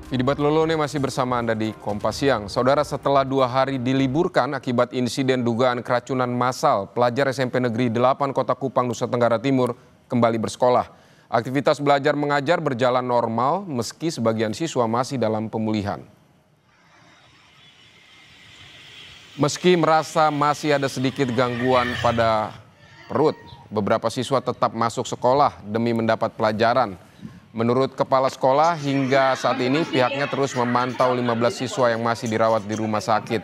Vidi Batlolone masih bersama Anda di Kompas Siang. Saudara, setelah 2 hari diliburkan akibat insiden dugaan keracunan massal, pelajar SMP Negeri 8 Kota Kupang, Nusa Tenggara Timur kembali bersekolah. Aktivitas belajar mengajar berjalan normal meski sebagian siswa masih dalam pemulihan. Meski merasa masih ada sedikit gangguan pada perut, beberapa siswa tetap masuk sekolah demi mendapat pelajaran. Menurut kepala sekolah, hingga saat ini pihaknya terus memantau 15 siswa yang masih dirawat di rumah sakit.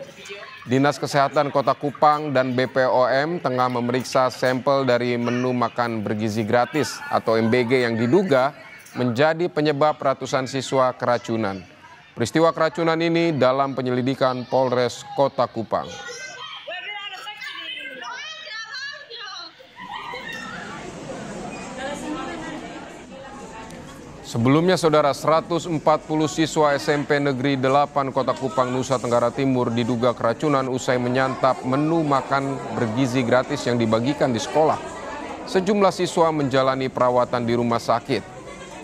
Dinas Kesehatan Kota Kupang dan BPOM tengah memeriksa sampel dari menu makan bergizi gratis atau MBG yang diduga menjadi penyebab ratusan siswa keracunan. Peristiwa keracunan ini dalam penyelidikan Polres Kota Kupang. Sebelumnya, saudara, 140 siswa SMP Negeri 8 Kota Kupang, Nusa Tenggara Timur diduga keracunan usai menyantap menu makan bergizi gratis yang dibagikan di sekolah. Sejumlah siswa menjalani perawatan di rumah sakit.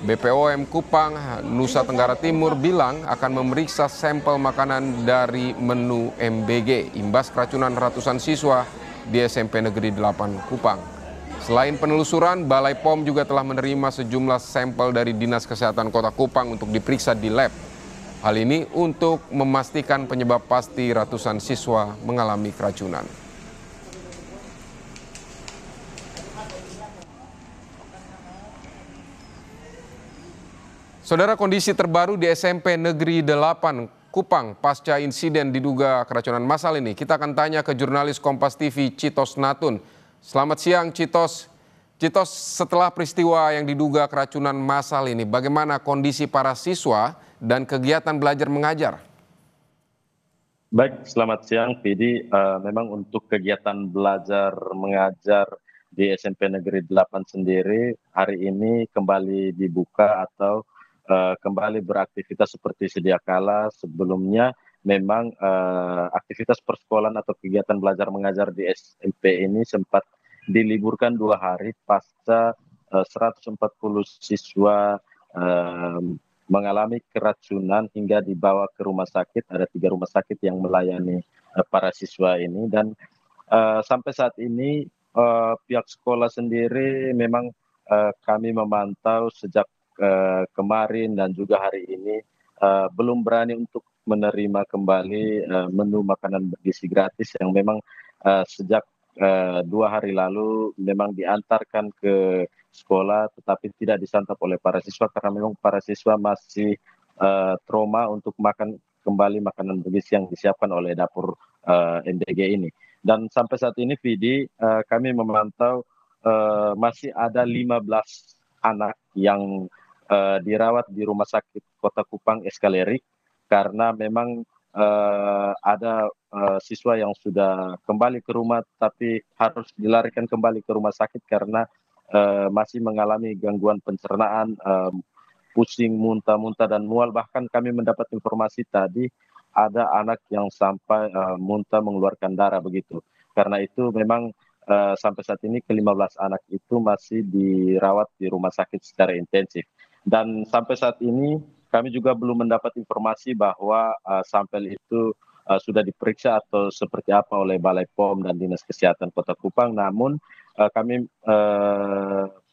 BPOM Kupang, Nusa Tenggara Timur bilang akan memeriksa sampel makanan dari menu MBG imbas keracunan ratusan siswa di SMP Negeri 8 Kupang. Selain penelusuran, Balai POM juga telah menerima sejumlah sampel dari Dinas Kesehatan Kota Kupang untuk diperiksa di lab. Hal ini untuk memastikan penyebab pasti ratusan siswa mengalami keracunan. Saudara, kondisi terbaru di SMP Negeri 8 Kupang pasca insiden diduga keracunan massal ini. Kita akan tanya ke jurnalis Kompas TV Citos Natun. Selamat siang, Citos. Citos, setelah peristiwa yang diduga keracunan massal ini, bagaimana kondisi para siswa dan kegiatan belajar mengajar? Baik, selamat siang, Vidi. Memang untuk kegiatan belajar mengajar di SMP Negeri 8 sendiri hari ini kembali dibuka atau kembali beraktivitas seperti sedia kala. Sebelumnya memang aktivitas persekolahan atau kegiatan belajar mengajar di SMP ini sempat diliburkan 2 hari pasca 140 siswa mengalami keracunan hingga dibawa ke rumah sakit. Ada 3 rumah sakit yang melayani para siswa ini, dan sampai saat ini pihak sekolah sendiri memang kami memantau sejak kemarin dan juga hari ini belum berani untuk menerima kembali menu makanan bergizi gratis yang memang sejak 2 hari lalu memang diantarkan ke sekolah tetapi tidak disantap oleh para siswa karena memang para siswa masih trauma untuk makan kembali makanan bergizi yang disiapkan oleh dapur MBG ini. Dan sampai saat ini, Vidi, kami memantau masih ada 15 anak yang dirawat di Rumah Sakit Kota Kupang Eskalerik karena memang ada siswa yang sudah kembali ke rumah tapi harus dilarikan kembali ke rumah sakit karena masih mengalami gangguan pencernaan, pusing, muntah-muntah dan mual. Bahkan kami mendapat informasi tadi ada anak yang sampai muntah mengeluarkan darah begitu. Karena itu memang sampai saat ini ke-15 anak itu masih dirawat di rumah sakit secara intensif. Dan sampai saat ini kami juga belum mendapat informasi bahwa sampel itu sudah diperiksa atau seperti apa oleh Balai POM dan Dinas Kesehatan Kota Kupang. Namun kami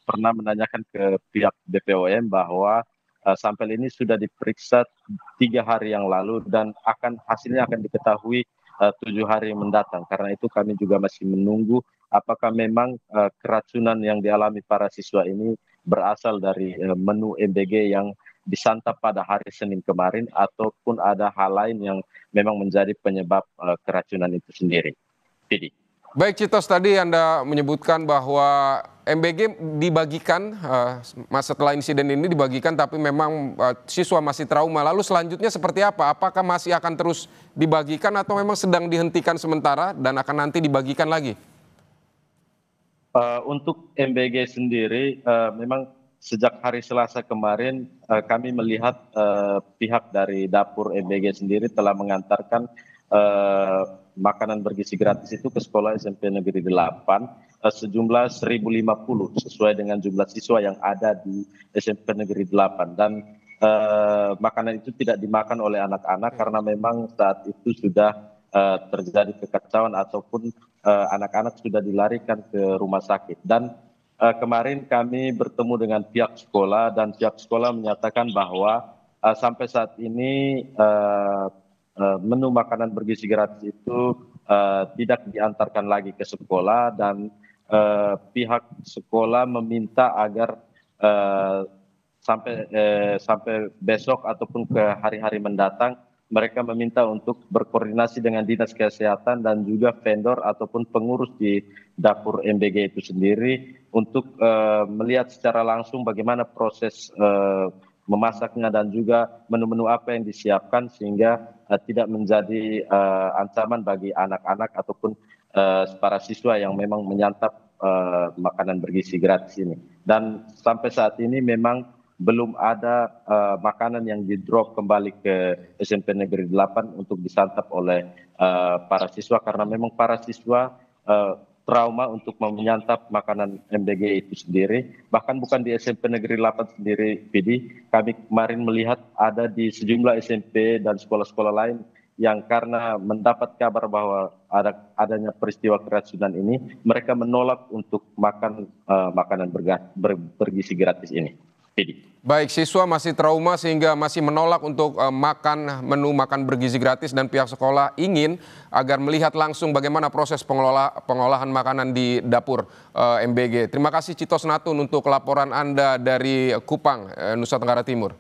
pernah menanyakan ke pihak BPOM bahwa sampel ini sudah diperiksa 3 hari yang lalu dan hasilnya akan diketahui 7 hari mendatang. Karena itu kami juga masih menunggu apakah memang keracunan yang dialami para siswa ini berasal dari menu MBG yang disantap pada hari Senin kemarin ataupun ada hal lain yang memang menjadi penyebab keracunan itu sendiri. Jadi. Baik, Citos, tadi Anda menyebutkan bahwa MBG dibagikan setelah insiden ini dibagikan, tapi memang siswa masih trauma. Lalu selanjutnya seperti apa? Apakah masih akan terus dibagikan atau memang sedang dihentikan sementara dan akan nanti dibagikan lagi? Untuk MBG sendiri memang sejak hari Selasa kemarin kami melihat pihak dari dapur MBG sendiri telah mengantarkan makanan bergizi gratis itu ke sekolah SMP Negeri 8 sejumlah 1.050 sesuai dengan jumlah siswa yang ada di SMP Negeri 8. Dan makanan itu tidak dimakan oleh anak-anak karena memang saat itu sudah terjadi kekacauan ataupun anak-anak sudah dilarikan ke rumah sakit. Dan kemarin kami bertemu dengan pihak sekolah dan pihak sekolah menyatakan bahwa sampai saat ini menu makanan bergizi gratis itu tidak diantarkan lagi ke sekolah dan pihak sekolah meminta agar sampai besok ataupun ke hari-hari mendatang mereka meminta untuk berkoordinasi dengan dinas kesehatan dan juga vendor ataupun pengurus di dapur MBG itu sendiri untuk melihat secara langsung bagaimana proses memasaknya dan juga menu-menu apa yang disiapkan sehingga tidak menjadi ancaman bagi anak-anak ataupun para siswa yang memang menyantap makanan bergizi gratis ini. Dan sampai saat ini memang belum ada makanan yang di-drop kembali ke SMP Negeri 8 untuk disantap oleh para siswa karena memang para siswa trauma untuk menyantap makanan MBG itu sendiri. Bahkan bukan di SMP Negeri 8 sendiri, Vidi. Kami kemarin melihat ada di sejumlah SMP dan sekolah-sekolah lain yang karena mendapat kabar bahwa adanya peristiwa keracunan ini, mereka menolak untuk makan makanan bergizi gratis ini. Baik, siswa masih trauma sehingga masih menolak untuk makan menu makan bergizi gratis dan pihak sekolah ingin agar melihat langsung bagaimana proses pengolahan makanan di dapur MBG. Terima kasih Citos Natun untuk laporan Anda dari Kupang, Nusa Tenggara Timur.